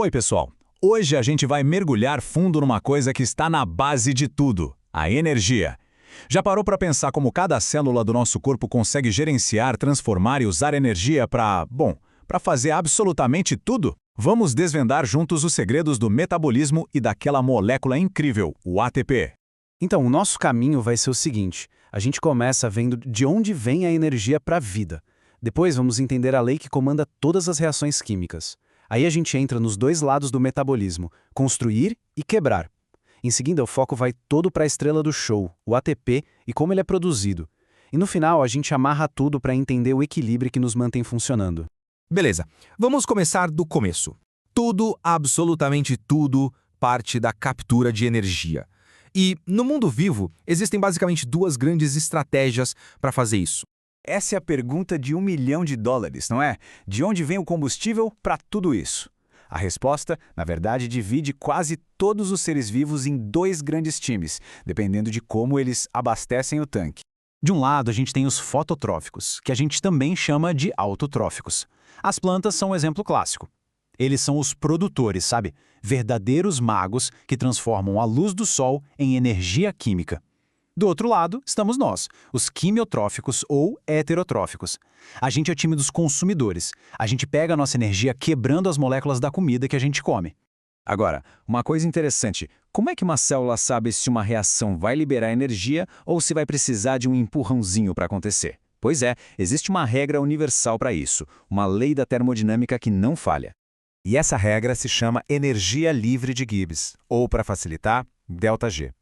Oi, pessoal! Hoje a gente vai mergulhar fundo numa coisa que está na base de tudo, a energia. Já parou para pensar como cada célula do nosso corpo consegue gerenciar, transformar e usar energia para fazer absolutamente tudo? Vamos desvendar juntos os segredos do metabolismo e daquela molécula incrível, o ATP. Então, o nosso caminho vai ser o seguinte: a gente começa vendo de onde vem a energia para a vida. Depois vamos entender a lei que comanda todas as reações químicas. Aí a gente entra nos dois lados do metabolismo, construir e quebrar. Em seguida, o foco vai todo para a estrela do show, o ATP, e como ele é produzido. E no final, a gente amarra tudo para entender o equilíbrio que nos mantém funcionando. Beleza, vamos começar do começo. Tudo, absolutamente tudo, parte da captura de energia. E, no mundo vivo, existem basicamente duas grandes estratégias para fazer isso. Essa é a pergunta de $1 milhão, não é? De onde vem o combustível para tudo isso? A resposta, na verdade, divide quase todos os seres vivos em dois grandes times, dependendo de como eles abastecem o tanque. De um lado, a gente tem os fototróficos, que a gente também chama de autotróficos. As plantas são um exemplo clássico. Eles são os produtores, sabe? Verdadeiros magos que transformam a luz do sol em energia química. Do outro lado, estamos nós, os quimiotróficos ou heterotróficos. A gente é o time dos consumidores. A gente pega a nossa energia quebrando as moléculas da comida que a gente come. Agora, uma coisa interessante, como é que uma célula sabe se uma reação vai liberar energia ou se vai precisar de um empurrãozinho para acontecer? Pois é, existe uma regra universal para isso, uma lei da termodinâmica que não falha. E essa regra se chama energia livre de Gibbs, ou, para facilitar, ΔG.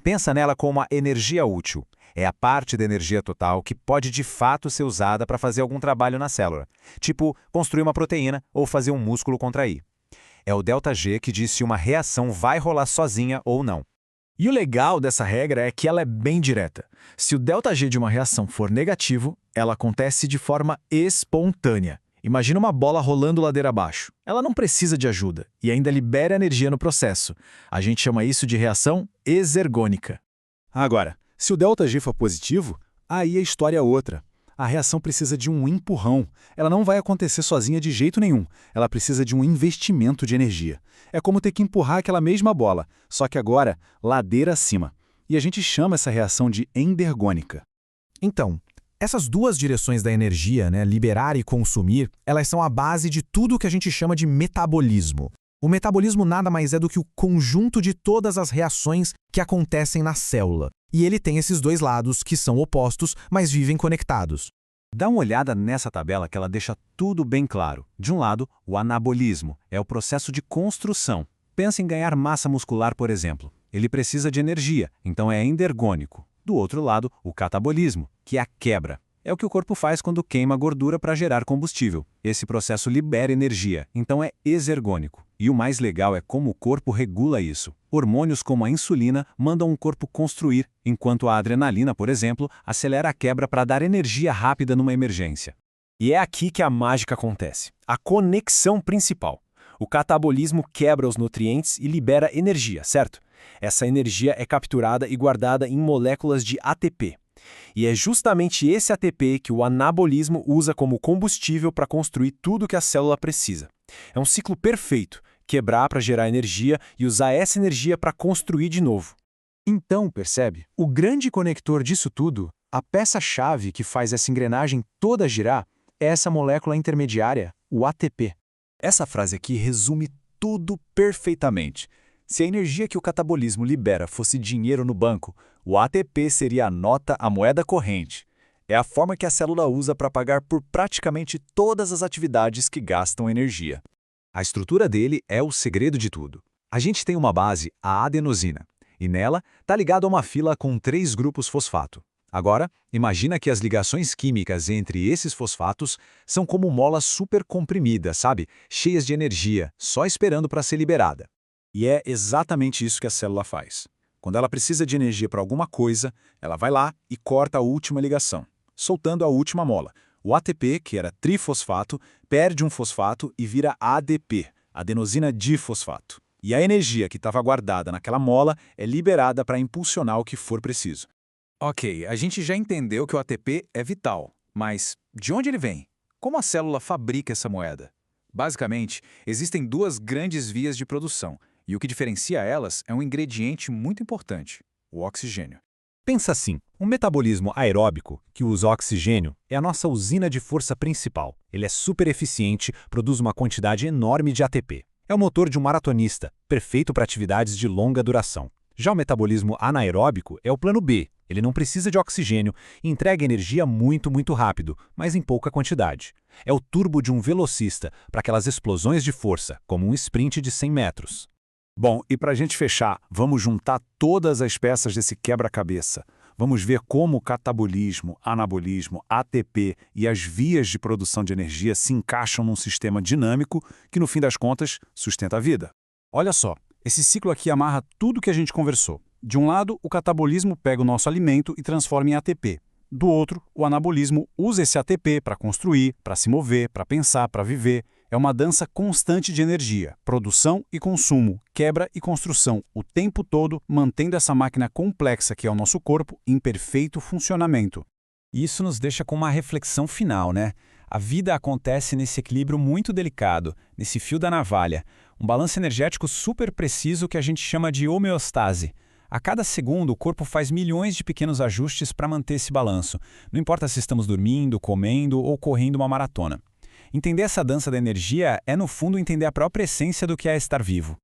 Pensa nela como a energia útil. É a parte da energia total que pode de fato ser usada para fazer algum trabalho na célula, tipo construir uma proteína ou fazer um músculo contrair. É o ΔG que diz se uma reação vai rolar sozinha ou não. E o legal dessa regra é que ela é bem direta. Se o ΔG de uma reação for negativo, ela acontece de forma espontânea. Imagina uma bola rolando ladeira abaixo. Ela não precisa de ajuda e ainda libera energia no processo. A gente chama isso de reação exergônica. Agora, se o ΔG for positivo, aí a história é outra. A reação precisa de um empurrão. Ela não vai acontecer sozinha de jeito nenhum. Ela precisa de um investimento de energia. É como ter que empurrar aquela mesma bola, só que agora ladeira acima. E a gente chama essa reação de endergônica. Então, essas duas direções da energia, liberar e consumir, elas são a base de tudo o que a gente chama de metabolismo. O metabolismo nada mais é do que o conjunto de todas as reações que acontecem na célula. E ele tem esses dois lados que são opostos, mas vivem conectados. Dá uma olhada nessa tabela que ela deixa tudo bem claro. De um lado, o anabolismo é o processo de construção. Pensa em ganhar massa muscular, por exemplo. Ele precisa de energia, então é endergônico. Do outro lado, o catabolismo, que é a quebra. É o que o corpo faz quando queima gordura para gerar combustível. Esse processo libera energia, então é exergônico. E o mais legal é como o corpo regula isso. Hormônios como a insulina mandam o corpo construir, enquanto a adrenalina, por exemplo, acelera a quebra para dar energia rápida numa emergência. E é aqui que a mágica acontece. A conexão principal. O catabolismo quebra os nutrientes e libera energia, certo? Essa energia é capturada e guardada em moléculas de ATP. E é justamente esse ATP que o anabolismo usa como combustível para construir tudo que a célula precisa. É um ciclo perfeito, quebrar para gerar energia e usar essa energia para construir de novo. Então, percebe? O grande conector disso tudo, a peça-chave que faz essa engrenagem toda girar, é essa molécula intermediária, o ATP. Essa frase aqui resume tudo perfeitamente. Se a energia que o catabolismo libera fosse dinheiro no banco, o ATP seria a nota, a moeda corrente. É a forma que a célula usa para pagar por praticamente todas as atividades que gastam energia. A estrutura dele é o segredo de tudo. A gente tem uma base, a adenosina, e nela está ligado a uma fila com 3 grupos fosfato. Agora, imagina que as ligações químicas entre esses fosfatos são como molas super comprimidas, sabe? Cheias de energia, só esperando para ser liberada. E é exatamente isso que a célula faz. Quando ela precisa de energia para alguma coisa, ela vai lá e corta a última ligação, soltando a última mola. O ATP, que era trifosfato, perde um fosfato e vira ADP, adenosina difosfato. E a energia que estava guardada naquela mola é liberada para impulsionar o que for preciso. Ok, a gente já entendeu que o ATP é vital, mas de onde ele vem? Como a célula fabrica essa moeda? Basicamente, existem duas grandes vias de produção, e o que diferencia elas é um ingrediente muito importante: o oxigênio. Pensa assim, um metabolismo aeróbico, que usa oxigênio, é a nossa usina de força principal. Ele é super eficiente, produz uma quantidade enorme de ATP. É o motor de um maratonista, perfeito para atividades de longa duração. Já o metabolismo anaeróbico é o plano B. Ele não precisa de oxigênio e entrega energia muito rápido, mas em pouca quantidade. É o turbo de um velocista para aquelas explosões de força, como um sprint de 100 metros. Bom, e para a gente fechar, vamos juntar todas as peças desse quebra-cabeça. Vamos ver como o catabolismo, anabolismo, ATP e as vias de produção de energia se encaixam num sistema dinâmico que, no fim das contas, sustenta a vida. Olha só, esse ciclo aqui amarra tudo que a gente conversou. De um lado, o catabolismo pega o nosso alimento e transforma em ATP. Do outro, o anabolismo usa esse ATP para construir, para se mover, para pensar, para viver. É uma dança constante de energia, produção e consumo, quebra e construção, o tempo todo mantendo essa máquina complexa que é o nosso corpo em perfeito funcionamento. Isso nos deixa com uma reflexão final, né? A vida acontece nesse equilíbrio muito delicado, nesse fio da navalha, um balanço energético super preciso que a gente chama de homeostase. A cada segundo, o corpo faz milhões de pequenos ajustes para manter esse balanço, não importa se estamos dormindo, comendo ou correndo uma maratona. Entender essa dança da energia é, no fundo, entender a própria essência do que é estar vivo.